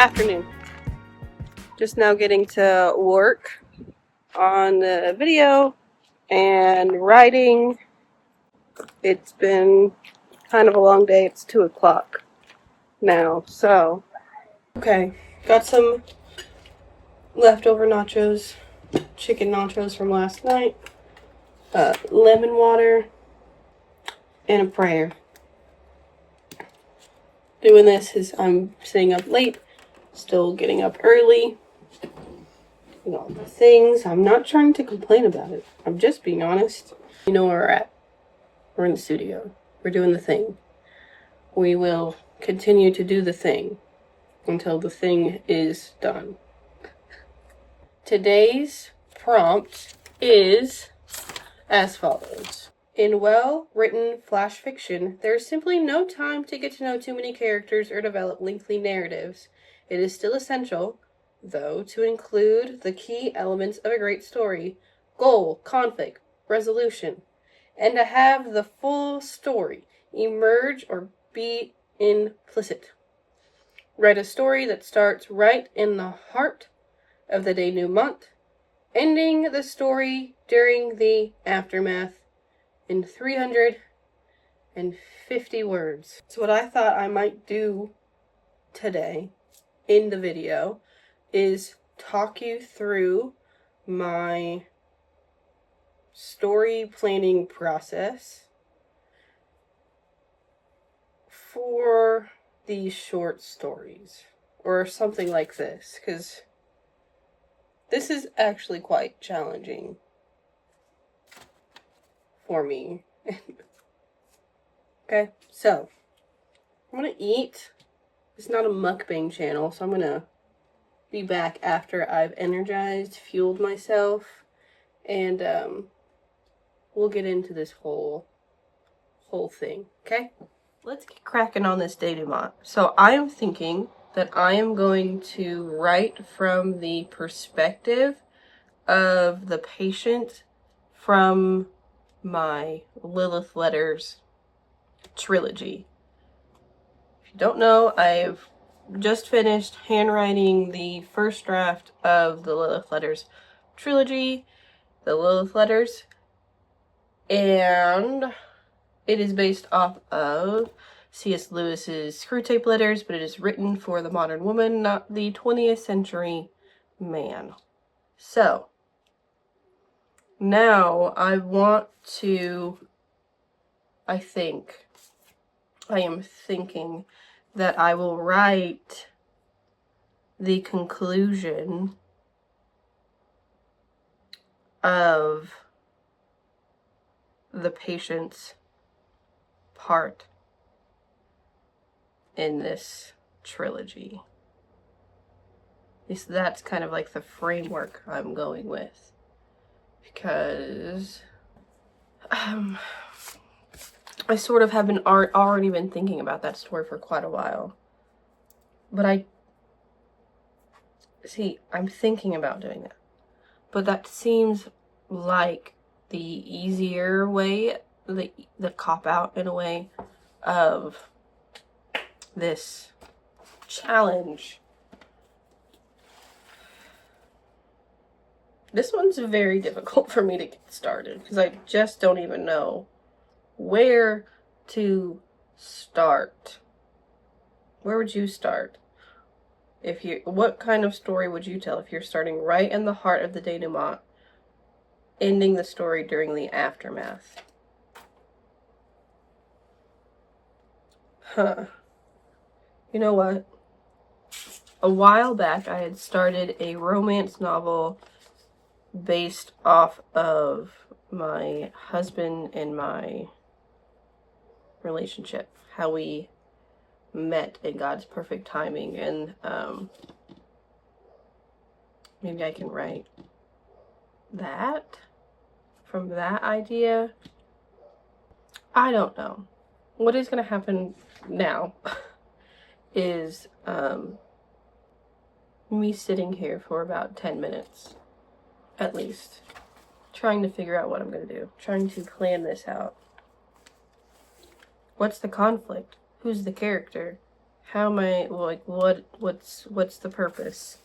afternoon. Just now getting to work on the video and writing. It's been kind of a long day. It's 2 o'clock now, so. Okay, got some leftover nachos, chicken nachos from last night, lemon water, and a prayer. Doing this is I'm staying up late, still getting up early, and all the things. I'm not trying to complain about it. I'm just being honest. You know where we're at. We're in the studio. We're doing the thing. We will continue to do the thing until the thing is done. Today's prompt is as follows. In well-written flash fiction, there is simply no time to get to know too many characters or develop lengthy narratives. It is still essential, though, to include the key elements of a great story: goal, conflict, resolution, and to have the full story emerge or be implicit. Write a story that starts right in the heart of the denouement, ending the story during the aftermath in 350 words. So what I thought I might do today in the video is talk you through my story planning process for these short stories, or something like this, because this is actually quite challenging for me. Okay, so I'm gonna eat. It's not a mukbang channel, so I'm gonna be back after I've energized, fueled myself, and we'll get into this whole thing, okay? Let's get cracking on this denouement. So I am thinking that I am going to write from the perspective of the patient from my Lilith Letters trilogy. If you don't know, I've just finished handwriting the first draft of the Lilith Letters trilogy, the Lilith Letters, and it is based off of C.S. Lewis's Screwtape Letters, but it is written for the modern woman, not the 20th century man. So, now I am thinking that I will write the conclusion of the patient's part in this trilogy. At least that's kind of like the framework I'm going with, because I sort of have already been thinking about that story for quite a while. But I'm thinking about doing that. But that seems like the easier way, the cop-out in a way of this challenge. This one's very difficult for me to get started because I just don't even know where to start. Where would you start? What kind of story would you tell if you're starting right in the heart of the denouement, ending the story during the aftermath? You know what? A while back, I had started a romance novel based off of my husband and my relationship, how we met in God's perfect timing, and maybe I can write that from that idea. I don't know. What is going to happen now is me sitting here for about 10 minutes at least, trying to figure out what I'm going to do, trying to plan this out. What's the conflict? Who's the character? How am I, like, what's the purpose?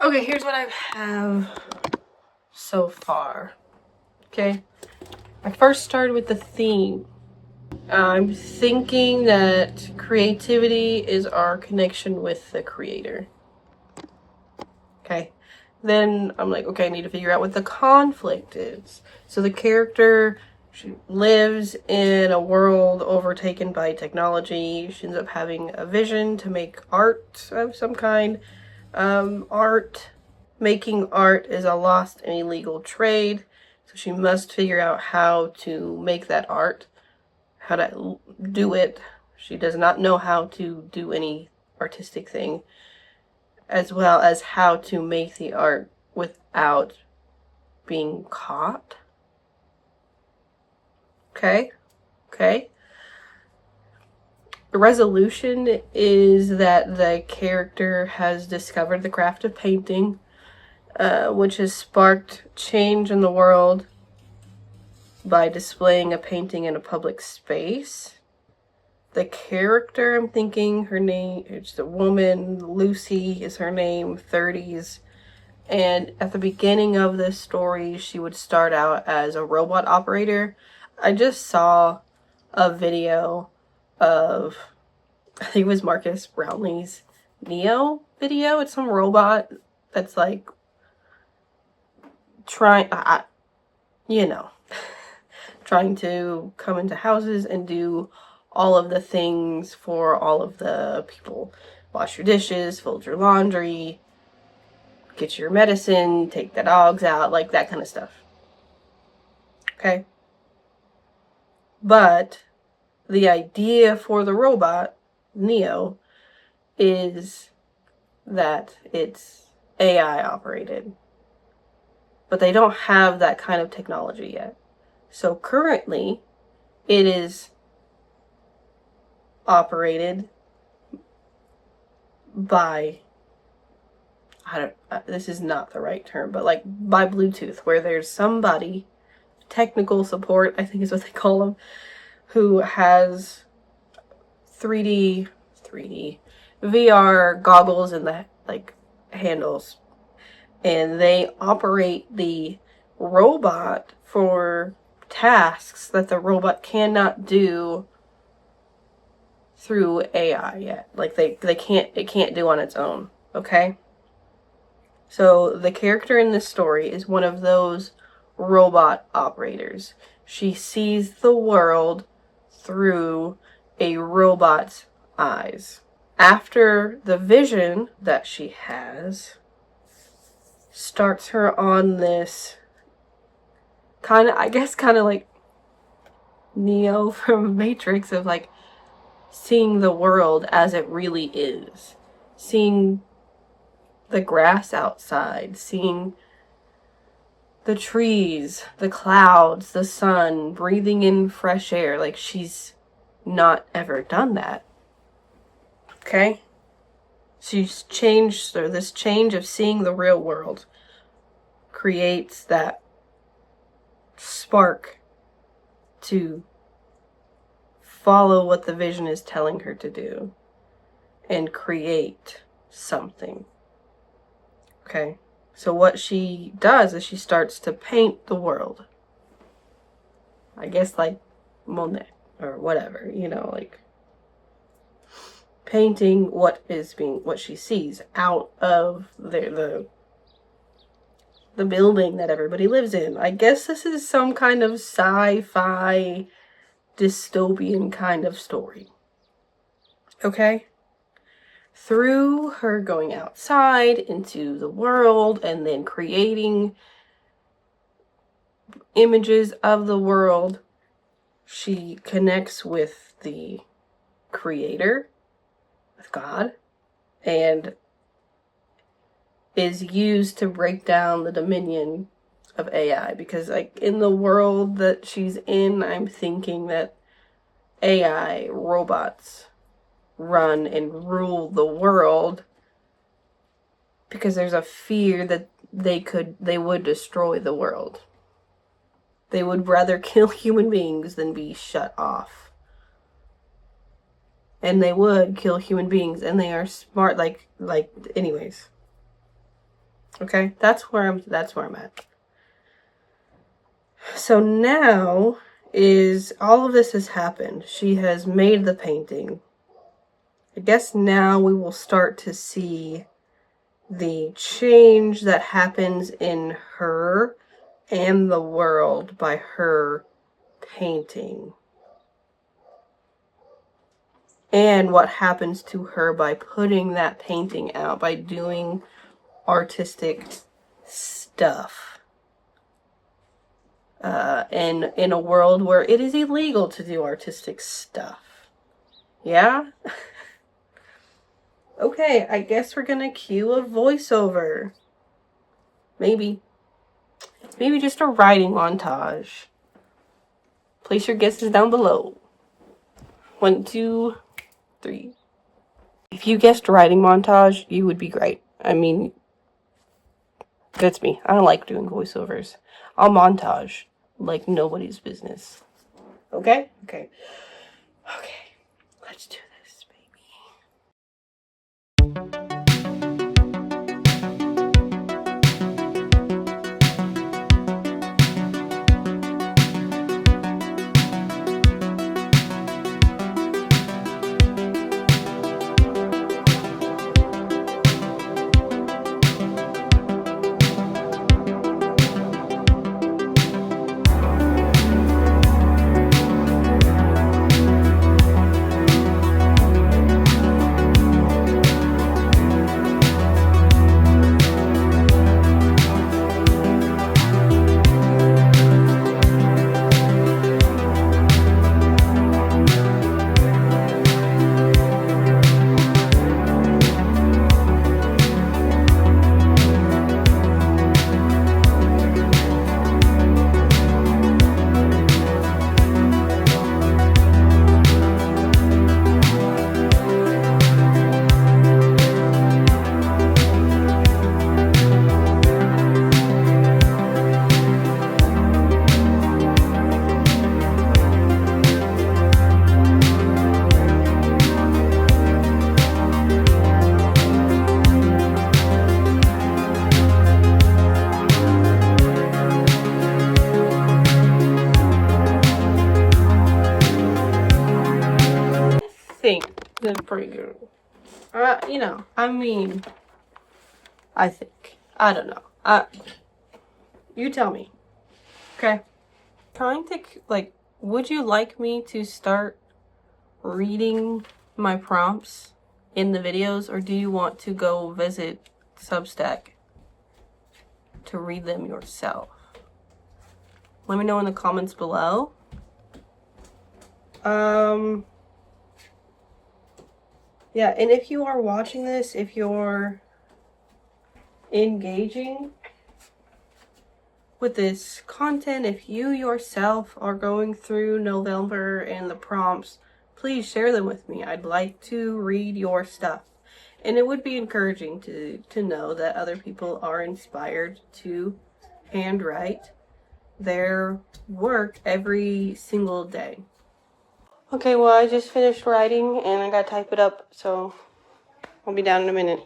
Okay, here's what I have so far. Okay, I first started with the theme. I'm thinking that creativity is our connection with the creator. Okay, then I'm like, okay, I need to figure out what the conflict is. So the character, she lives in a world overtaken by technology. She ends up having a vision to make art of some kind. Making art is a lost and illegal trade, so she must figure out how to make that art, how to do it. She does not know how to do any artistic thing, as well as how to make the art without being caught. Okay. The resolution is that the character has discovered the craft of painting, which has sparked change in the world by displaying a painting in a public space. The character, I'm thinking her name, it's a woman, Lucy is her name, 30s. And at the beginning of this story, she would start out as a robot operator. I just saw a video of, I think it was Marcus Brownlee's Neo video. It's some robot that's like trying to come into houses and do all of the things for all of the people. Wash your dishes, fold your laundry, get your medicine, take the dogs out, like that kind of stuff. Okay? But the idea for the robot, Neo, is that it's AI operated. But they don't have that kind of technology yet. So currently, it is operated by, this is not the right term, but like by Bluetooth, where there's somebody, technical support, I think is what they call them, who has 3D VR goggles and the like handles, and they operate the robot for tasks that the robot cannot do through AI yet. Like it can't do on its own. Okay? So the character in this story is one of those robot operators. She sees the world through a robot's eyes. After the vision that she has starts her on this kind of like Neo from Matrix, of like seeing the world as it really is. Seeing the grass outside, seeing the trees, the clouds, the sun, breathing in fresh air. Like, she's not ever done that. Okay? She's changed, or this change of seeing the real world creates that spark to follow what the vision is telling her to do and create something. Okay? So what she does is she starts to paint the world. I guess like Monet or whatever, like painting what she sees out of the the building that everybody lives in. I guess this is some kind of sci-fi dystopian kind of story. Okay? Through her going outside into the world and then creating images of the world, she connects with the creator, with God, and is used to break down the dominion of AI. Because, like, in the world that she's in, I'm thinking that AI robots run and rule the world because there's a fear that they would destroy the world. They would rather kill human beings than be shut off. And they would kill human beings, and they are smart, anyways. Okay? That's where I'm at. So now all of this has happened. She has made the painting. I guess now we will start to see the change that happens in her and the world by her painting. And what happens to her by putting that painting out, by doing artistic stuff. In a world where it is illegal to do artistic stuff. Yeah? Okay, I guess we're gonna cue a voiceover. Maybe just a writing montage. Place your guesses down below. 1, 2, 3. If you guessed writing montage, you would be great. I mean, that's me. I don't like doing voiceovers. I'll montage like nobody's business. Okay? Okay. Let's do this, baby. Think they're pretty good. I think. I don't know. You tell me. Okay? Would you like me to start reading my prompts in the videos, or do you want to go visit Substack to read them yourself? Let me know in the comments below. Yeah, and if you are watching this, if you're engaging with this content, if you yourself are going through Novelmber and the prompts, please share them with me. I'd like to read your stuff. And it would be encouraging to know that other people are inspired to handwrite their work every single day. Okay, well, I just finished writing and I gotta type it up, so I'll be down in a minute.